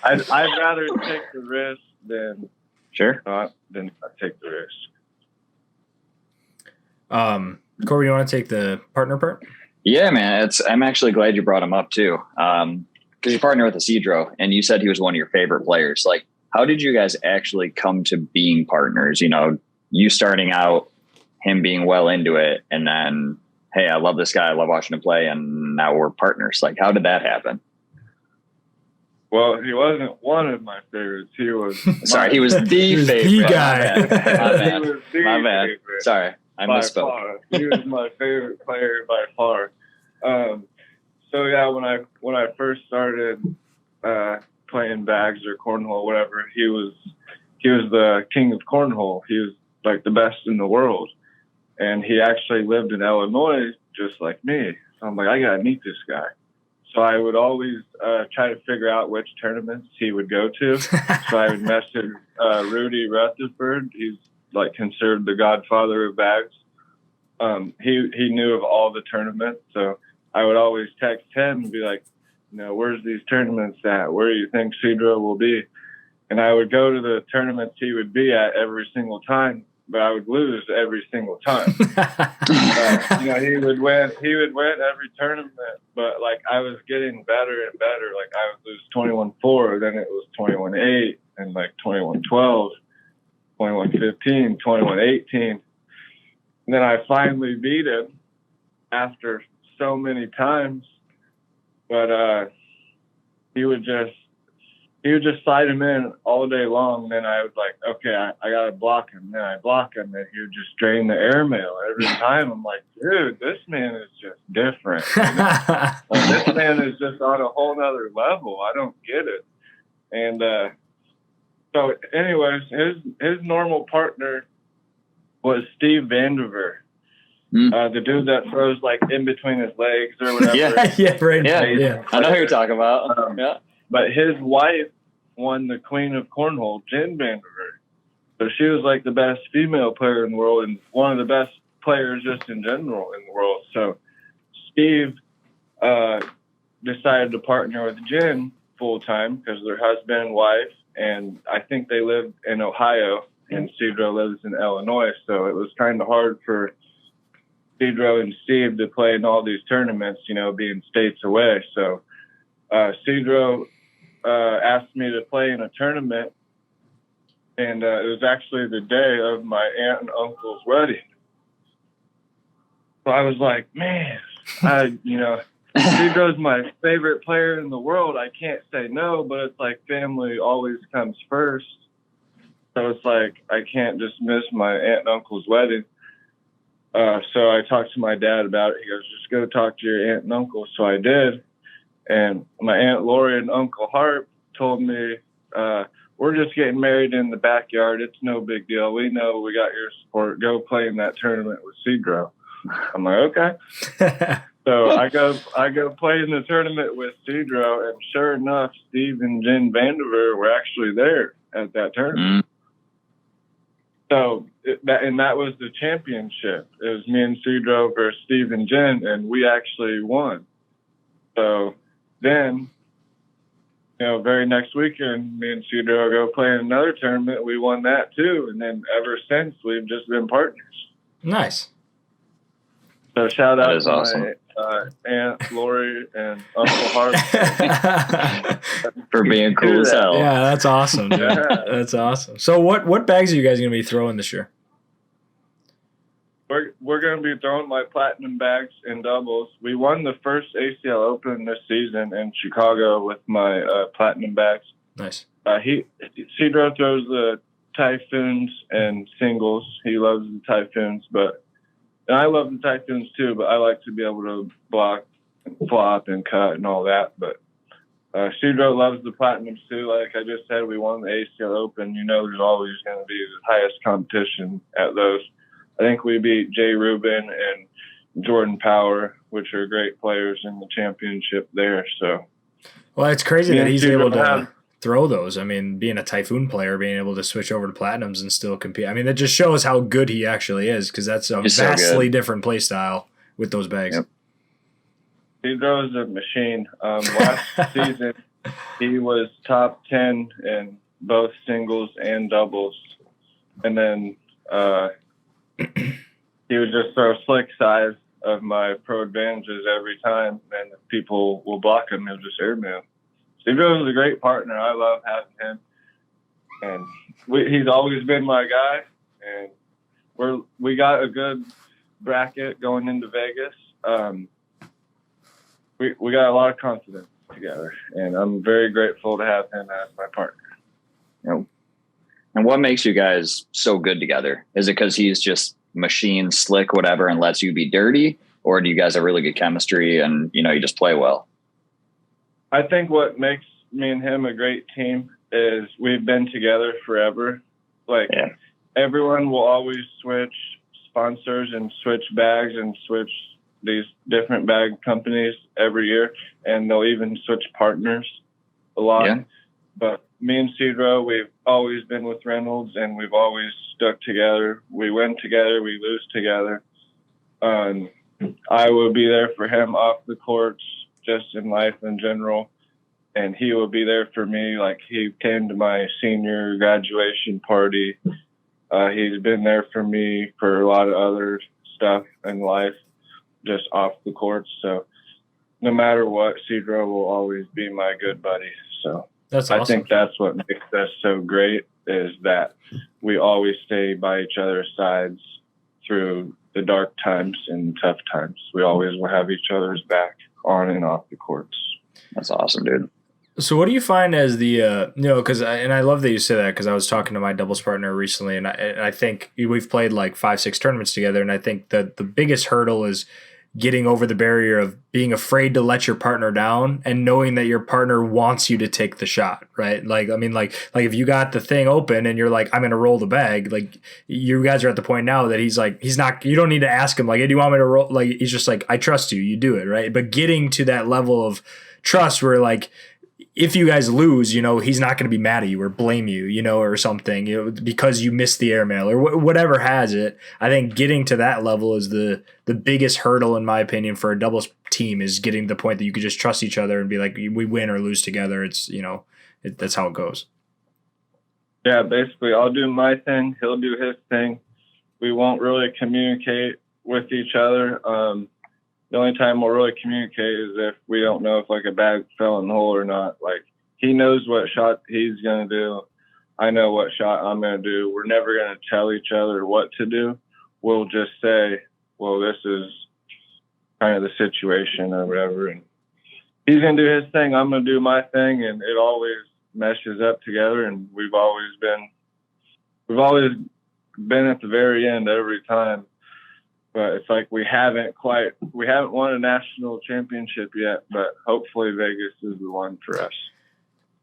I'd rather take the risk than not take the risk. Corey, you want to take the partner part? Yeah, man. I'm actually glad you brought him up too. Because you partner with Isidro, and you said he was one of your favorite players. Like, how did you guys actually come to being partners? You know, you starting out, him being well into it, and then, hey, I love this guy, I love watching him play, and now we're partners. Like, how did that happen? Well, he wasn't one of my favorites. He was he was the favorite. The guy. My bad. Sorry, I misspoke. Far. He was my favorite player by far. So yeah, when I first started playing bags or cornhole, whatever, he was the king of cornhole. He was like the best in the world, and he actually lived in Illinois just like me. So I'm like, I gotta meet this guy. So I would always try to figure out which tournaments he would go to. So I would message Rudy Rutherford. He's like considered the godfather of bags. He knew of all the tournaments, so I would always text him and be like, where's these tournaments at? Where do you think Cedro will be? And I would go to the tournaments he would be at every single time, but I would lose every single time. He would win every tournament, but like I was getting better and better. Like I would lose 21-4, then it was 21-8, and like 21-12, 21-15, 21-18. And then I finally beat him after so many times, but he would just slide him in all day long. Then I was like, okay, I got to block him. Then I block him, and he would just drain the airmail every time. I'm like, dude, this man is just different. This man is just on a whole nother level. I don't get it. And so anyways, his normal partner was Steve Vandiver. The dude that throws like in between his legs or whatever. Yeah. I know who you're talking about. Yeah. But his wife won the Queen of Cornhole, Jen Vandiver. So she was like the best female player in the world and one of the best players just in general in the world. So Steve decided to partner with Jen full time because they're husband and wife, and I think they live in Ohio and Cedro lives in Illinois. So it was kind of hard for Cedro and Steve to play in all these tournaments, being states away. So Cedro asked me to play in a tournament, and it was actually the day of my aunt and uncle's wedding. So I was like, man, Cedro's my favorite player in the world. I can't say no, but it's like family always comes first. So it's like I can't just miss my aunt and uncle's wedding. So I talked to my dad about it. He goes, just go talk to your aunt and uncle. So I did. And my Aunt Lori and Uncle Harp told me, we're just getting married in the backyard. It's no big deal. We know we got your support. Go play in that tournament with Cedro. I'm like, okay. So I go play in the tournament with Cedro, and sure enough, Steve and Jen Vandiver were actually there at that tournament. So that was the championship. It was me and Cedro versus Steve and Jen, and we actually won. So then, very next weekend, me and Cedro go play in another tournament. We won that too. And then ever since, we've just been partners. Nice. So shout out to awesome. my Aunt Lori and Uncle Hart for being cool as hell. Yeah, that's awesome, dude. Yeah. That's awesome. So what bags are you guys going to be throwing this year? We're going to be throwing my platinum bags in doubles. We won the first ACL Open this season in Chicago with my platinum bags. Nice. Cedro throws the Typhoons and singles. He loves the Typhoons, and I love the Typhoons too, but I like to be able to block and flop and cut and all that. But Cedro loves the platinums too. Like I just said, we won the ACL Open. There's always going to be the highest competition at those. I think we beat Jay Rubin and Jordan Power, which are great players in the championship there. So, well, it's crazy that he's able to throw those. I mean, being a Typhoon player, being able to switch over to platinums and still compete. I mean, that just shows how good he actually is, because that's a vastly different play style with those bags. Yep. Cedro's a machine. Last season, he was top 10 in both singles and doubles. And then he would just throw slick size of my pro advantages every time, and if people will block him, he'll just airmail. Cedro is a great partner. I love having him, and he's always been my guy. And we got a good bracket going into Vegas. We got a lot of confidence together, and I'm very grateful to have him as my partner. Yep. And what makes you guys so good together? Is it because he's just machine, slick, whatever, and lets you be dirty? Or do you guys have really good chemistry and, you just play well? I think what makes me and him a great team is we've been together forever. Everyone will always switch sponsors and switch bags and switch these different bag companies every year. And they'll even switch partners a lot. Yeah. But me and Cedro, we've always been with Reynolds, and we've always stuck together. We win together, we lose together. I will be there for him off the courts, just in life in general, and he will be there for me. Like, he came to my senior graduation party. He's been there for me for a lot of other stuff in life, just off the courts. So no matter what, Cedro will always be my good buddy. So that's awesome. I think that's what makes us so great, is that we always stay by each other's sides through the dark times and tough times. We always will have each other's back on and off the courts. That's awesome, dude. So what do you find as the, because I love that you say that, because I was talking to my doubles partner recently, and I think we've played like 5-6 tournaments together, and I think that the biggest hurdle is getting over the barrier of being afraid to let your partner down and knowing that your partner wants you to take the shot, right? Like, I mean, like if you got the thing open and you're like, I'm going to roll the bag, like, you guys are at the point now that he's not, you don't need to ask him, like, hey, do you want me to roll? Like, he's just like, I trust you, you do it, right? But getting to that level of trust where, like, if you guys lose, he's not going to be mad at you or blame you, or something, because you missed the airmail or whatever has it. I think getting to that level is the biggest hurdle, in my opinion, for a doubles team, is getting to the point that you could just trust each other and be like, we win or lose together. It's, that's how it goes. Yeah, basically I'll do my thing. He'll do his thing. We won't really communicate with each other. The only time we'll really communicate is if we don't know if, like, a bag fell in the hole or not. Like, he knows what shot he's going to do. I know what shot I'm going to do. We're never going to tell each other what to do. We'll just say, well, this is kind of the situation or whatever. And he's going to do his thing. I'm going to do my thing. And it always meshes up together. And we've always been at the very end every time. But it's like we haven't won a national championship yet, but hopefully Vegas is the one for us.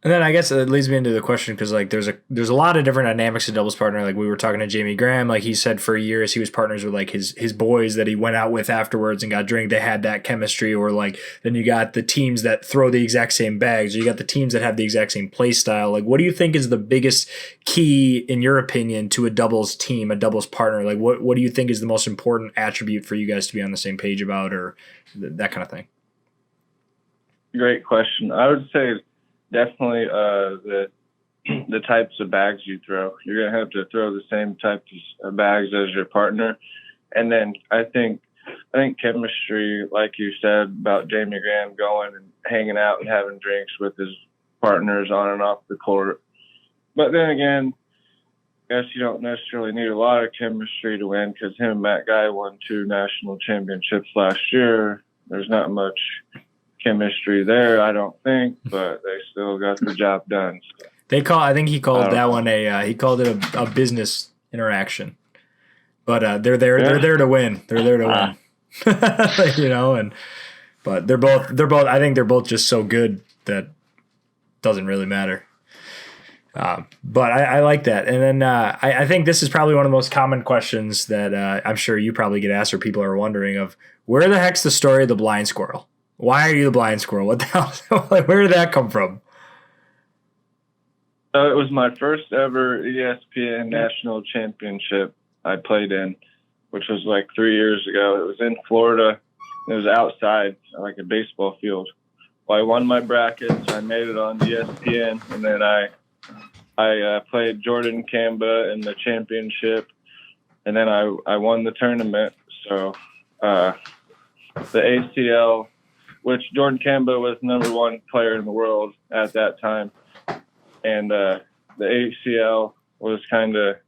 And then I guess it leads me into the question, because, like, there's a lot of different dynamics to doubles partner. Like, we were talking to Jamie Graham, like, he said for years he was partners with, like, his boys that he went out with afterwards and got drink. They had that chemistry. Or, like, then you got the teams that throw the exact same bags, or you got the teams that have the exact same play style. Like, what do you think is the biggest key, in your opinion, to a doubles team, a doubles partner? Like, what do you think is the most important attribute for you guys to be on the same page about, or that kind of thing? Great question. I would say definitely the types of bags you throw. You're going to have to throw the same types of bags as your partner. And then I think chemistry, like you said about Jamie Graham going and hanging out and having drinks with his partners on and off the court. But then again, I guess you don't necessarily need a lot of chemistry to win, because him and Matt Guy won 2 national championships last year. There's not much chemistry there, I don't think, but they still got the job done. So. I think he called that one he called it a business interaction. But they're there to win. They're there to win. But they're both I think they're both just so good that doesn't really matter. But I like that. And then I think this is probably one of the most common questions that I'm sure you probably get asked, or people are wondering, of where the heck's the story of the Blind Squirrel? Why are you the Blind Squirrel? What the hell? Like, where did that come from? So it was my first ever ESPN national championship I played in, which was like 3 years ago. It was in Florida. It was outside, like a baseball field. Well, I won my brackets. I made it on ESPN, and then I played Jordan Kamba in the championship, and then I won the tournament. So the ACL, which Jordan Kamba was #1 player in the world at that time, and the ACL was kind of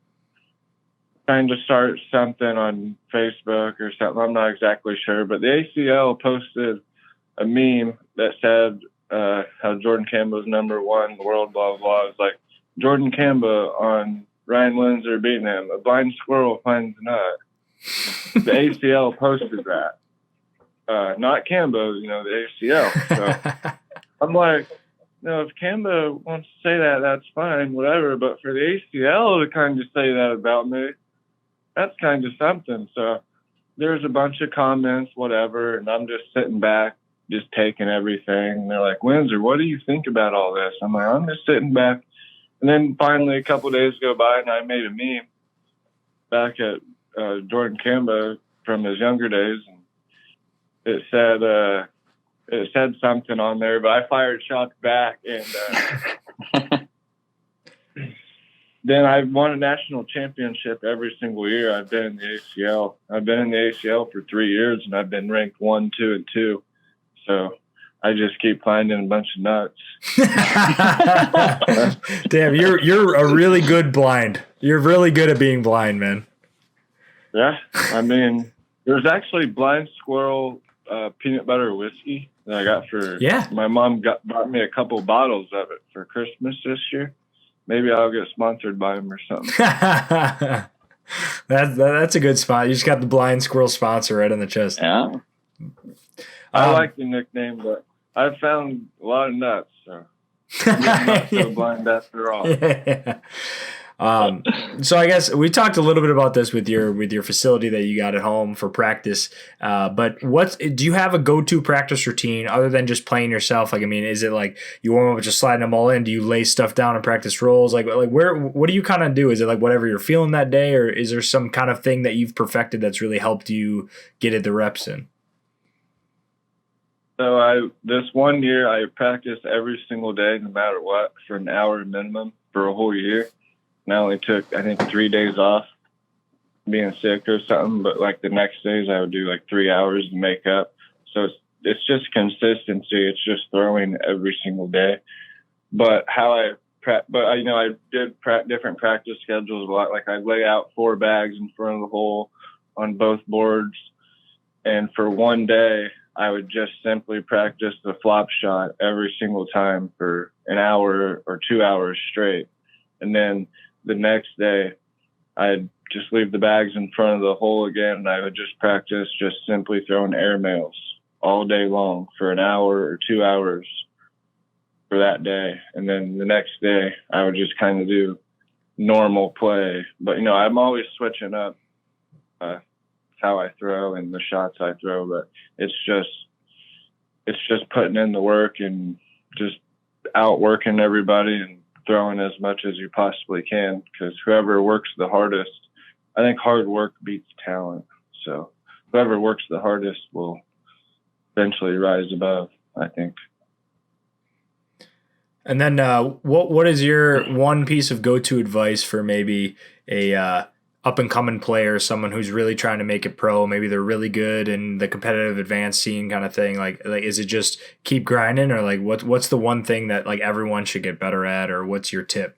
trying to start something on Facebook or something. I'm not exactly sure, but the ACL posted a meme that said how Jordan Kamba was #1 in the world, blah, blah, blah. It was like, Jordan Kamba on Ryan Windsor beating him. A blind squirrel finds a nut. The ACL posted that. Not Kamba, the ACL. So I'm like, if Kamba wants to say that, that's fine, whatever. But for the ACL to kind of say that about me, that's kind of something. So there's a bunch of comments, whatever, and I'm just sitting back, just taking everything. And they're like, Windsor, what do you think about all this? I'm like, I'm just sitting back, And then finally a couple of days go by and I made a meme back at Jordan Kamba from his younger days. And it said something on there, but I fired shots back. And then I won a national championship every single year. I've been in the ACL. I've been in the ACL for 3 years, and I've been ranked 1, 2, and 2. So I just keep finding a bunch of nuts. Damn, you're a really good blind. You're really good at being blind, man. Yeah, I mean, there's actually Blind Squirrel peanut butter whiskey that I got for. Yeah. My mom bought me a couple bottles of it for Christmas this year. Maybe I'll get sponsored by him or something. That's a good spot. You just got the Blind Squirrel sponsor right on the chest. Yeah. I like the nickname, but I've found a lot of nuts, so I'm not so blind after all. Yeah. So I guess we talked a little bit about this with your facility that you got at home for practice. But do you have a go-to practice routine other than just playing yourself? Like, I mean, is it like you warm up with just sliding them all in? Do you lay stuff down and practice rolls? Like what do you kind of do? Is it like whatever you're feeling that day, or is there some kind of thing that you've perfected that's really helped you get the reps in? So this one year I practiced every single day, no matter what, for an hour minimum for a whole year. And I only took, I think, 3 days off being sick or something. But like the next days I would do like 3 hours and make up. So it's just consistency. It's just throwing every single day. But I did different practice schedules a lot. Like I'd lay out 4 bags in front of the hole on both boards. And for one day, I would just simply practice the flop shot every single time for an hour or 2 hours straight. And then the next day, I'd just leave the bags in front of the hole again, and I would just practice just simply throwing airmails all day long for an hour or 2 hours for that day. And then the next day, I would just kind of do normal play. But, I'm always switching up how I throw and the shots I throw. But it's just putting in the work and just outworking everybody and throwing as much as you possibly can, because whoever works the hardest, I think hard work beats talent. So whoever works the hardest will eventually rise above, I think. And then what is your one piece of go-to advice for maybe a up-and-coming player, someone who's really trying to make it pro? Maybe they're really good in the competitive advanced scene kind of thing. Like is it just keep grinding, or like what's the one thing that like everyone should get better at, or what's your tip?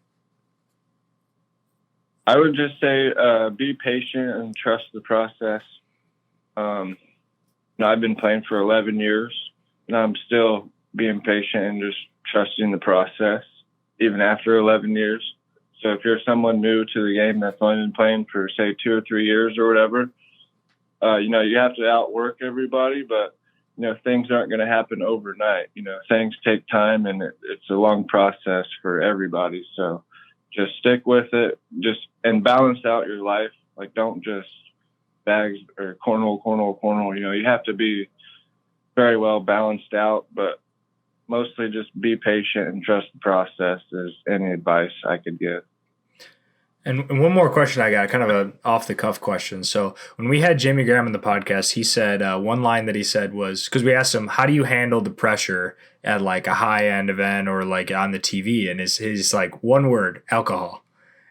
I would just say be patient and trust the process. I've been playing for 11 years, and I'm still being patient and just trusting the process, even after 11 years. So if you're someone new to the game that's only been playing for, say, 2 or 3 years or whatever, you have to outwork everybody, but, things aren't going to happen overnight. Things take time, and it's a long process for everybody. So just stick with it, and balance out your life. Like, don't just bags or cornhole. You have to be very well balanced out, but mostly just be patient and trust the process is any advice I could give. And one more question I got, kind of a off-the-cuff question. So when we had Jamie Graham on the podcast, he said one line that he said was, because we asked him, how do you handle the pressure at like a high-end event or like on the TV? And he's like, one word, alcohol.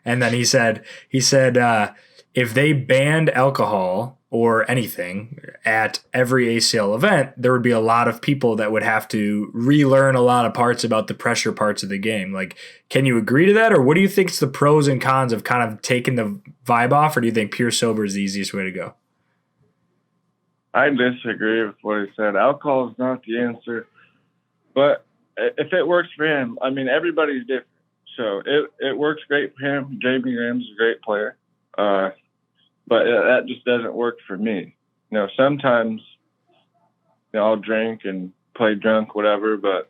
And then he said if they banned alcohol or anything at every ACL event, there would be a lot of people that would have to relearn a lot of parts about the pressure parts of the game. Like, can you agree to that? Or what do you think is the pros and cons of kind of taking the vibe off? Or do you think pure sober is the easiest way to go? I disagree with what he said. Alcohol is not the answer. But if it works for him, I mean, everybody's different. So it works great for him. Jamie Graham's a great player. But that just doesn't work for me. Sometimes I'll drink and play drunk, whatever, but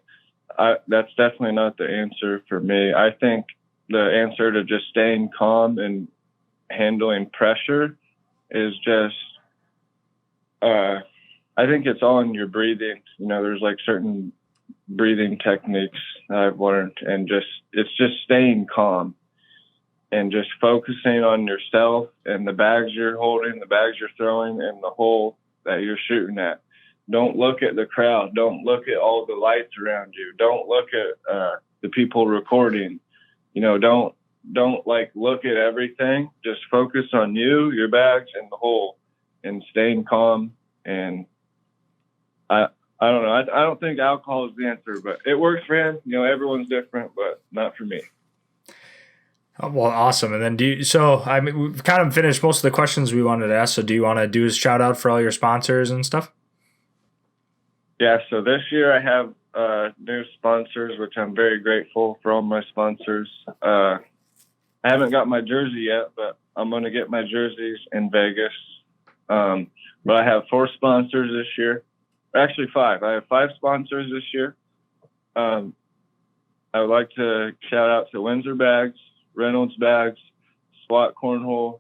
that's definitely not the answer for me. I think the answer to just staying calm and handling pressure is just, I think it's all in your breathing. There's like certain breathing techniques I've learned, and it's just staying calm and just focusing on yourself and the bags you're holding, the bags you're throwing, and the hole that you're shooting at. Don't look at the crowd. Don't look at all the lights around you. Don't look at the people recording. Don't like look at everything. Just focus on you, your bags, and the hole, and staying calm. And I don't know. I don't think alcohol is the answer, but it works for him. Everyone's different, but not for me. Oh, well, awesome. And then we've kind of finished most of the questions we wanted to ask. So do you want to do a shout out for all your sponsors and stuff? Yeah. So this year I have new sponsors, which I'm very grateful for all my sponsors. I haven't got my jersey yet, but I'm going to get my jerseys in Vegas. But I have 4 sponsors this year. Actually 5. I have 5 sponsors this year. I would like to shout out to Windsor Bags, Reynolds Bags, SWAT Cornhole,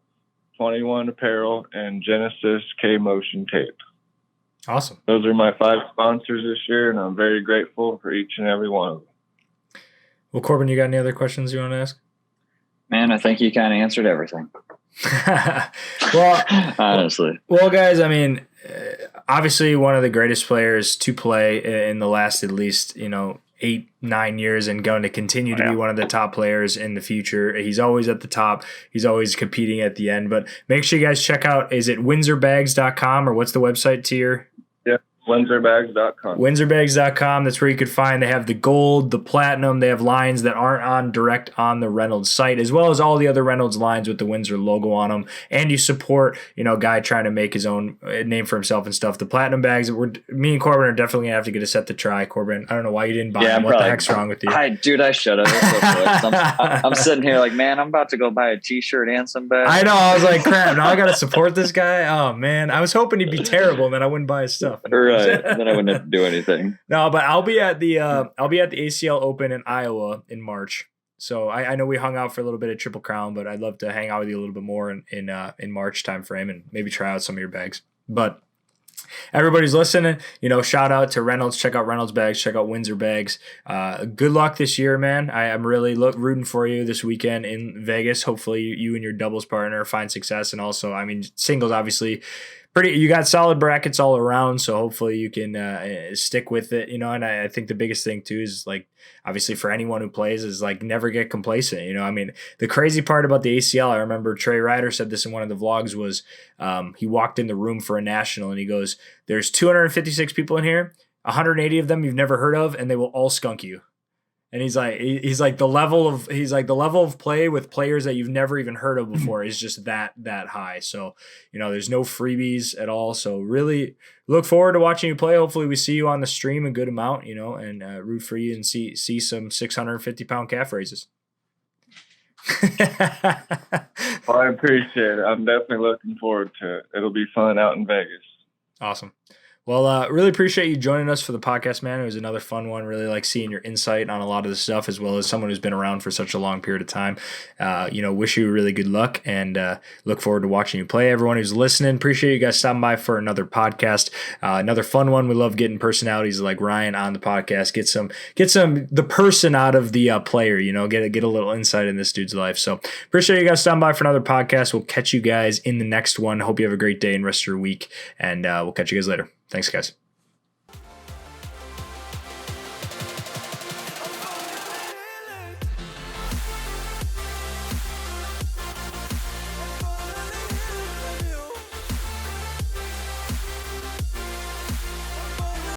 21 Apparel, and Genesis K Motion Tape. Awesome. Those are my 5 sponsors this year, and I'm very grateful for each and every one of them. Well, Corbin, you got any other questions you want to ask? Man, I think you kind of answered everything. Well, honestly. Well, guys, I mean, obviously one of the greatest players to play in the last at least 8-9 years, and going to continue to be one of the top players in the future. He's always at the top. He's always competing at the end. But make sure you guys check out, is it windsorbags.com, or what's the website to your? Yeah, windsorbags.com. Windsorbags.com. That's where you could find. They have the gold, the platinum. They have lines that aren't on direct on the Reynolds site, as well as all the other Reynolds lines with the Windsor logo on them. And you support, a guy trying to make his own name for himself and stuff. The platinum bags, me and Corbin are definitely gonna have to get a set to try. Corbin, I don't know why you didn't buy them. What the heck's wrong with you? I should have. I'm sitting here like, man, I'm about to go buy a t-shirt and some bags. I know. I was like, crap. Now I got to support this guy. Oh man, I was hoping he'd be terrible, and then I wouldn't buy his stuff. Right. Then I wouldn't have to do anything. No, but I'll be at the ACL Open in Iowa in March. So I know we hung out for a little bit at Triple Crown, but I'd love to hang out with you a little bit more in March timeframe, and maybe try out some of your bags. But everybody's listening, shout out to Reynolds. Check out Reynolds Bags. Check out Windsor Bags. Good luck this year, man. I'm really rooting for you this weekend in Vegas. Hopefully you and your doubles partner find success. And also, singles, obviously, you got solid brackets all around, so hopefully you can stick with it, and I think the biggest thing too is, like, obviously for anyone who plays, is like never get complacent. The crazy part about the ACL, I remember Trey Ryder said this in one of the vlogs, was he walked in the room for a national and he goes, there's 256 people in here, 180 of them you've never heard of, and they will all skunk you. And he's like the level of play with players that you've never even heard of before is just that high. So, there's no freebies at all. So really look forward to watching you play. Hopefully we see you on the stream a good amount, and root for you and see some 650-pound calf raises. Well, I appreciate it. I'm definitely looking forward to it. It'll be fun out in Vegas. Awesome. Well, really appreciate you joining us for the podcast, man. It was another fun one. Really like seeing your insight on a lot of the stuff, as well as someone who's been around for such a long period of time. Wish you really good luck, and look forward to watching you play. Everyone who's listening, appreciate you guys stopping by for another podcast. Another fun one. We love getting personalities like Ryan on the podcast. Get the person out of the player. Get a little insight in this dude's life. So appreciate you guys stopping by for another podcast. We'll catch you guys in the next one. Hope you have a great day and rest of your week, and we'll catch you guys later. Thanks, guys.